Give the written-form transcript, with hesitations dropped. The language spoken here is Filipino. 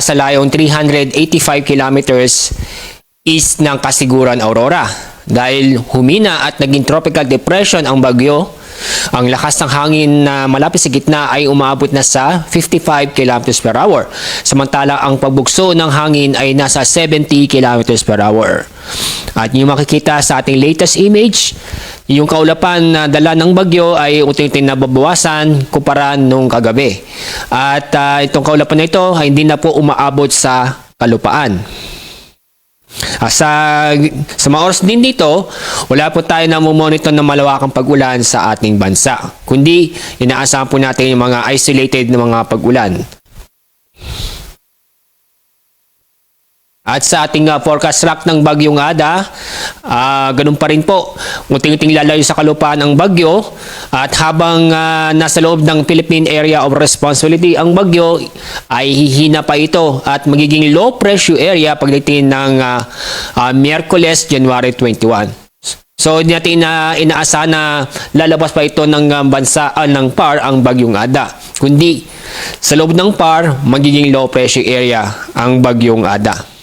sa layong 385 kilometers east ng Kasiguran, Aurora. Dahil humina at naging tropical depression ang bagyo, ang lakas ng hangin na malapit sa gitna ay umaabot na sa 55 kilometers per hour. Samantala ang pagbugso ng hangin ay nasa 70 kilometers per hour. At yung makikita sa ating latest image, yung kaulapan na dala ng bagyo ay unti-unti nababawasan kumpara nung kagabi. At itong kaulapan na ito ay hindi na po umaabot sa kalupaan. Sa mga oras din dito, wala po tayo na monitor ng malawakang pag-ulan sa ating bansa. Kundi, inaasahan po natin yung mga isolated na mga pag-ulan. At sa ating forecast track ng Bagyong Ada, ganun pa rin po. Unti-unting lalayo sa kalupaan ang bagyo at habang nasa loob ng Philippine Area of Responsibility ang bagyo ay hihina pa ito at magiging low pressure area pagdating ng Miyerkules, January 21. So natin inaasahan na lalabas pa ito ng bansa ng PAR ang Bagyong Ada. Kundi sa loob ng PAR magiging low pressure area ang Bagyong Ada.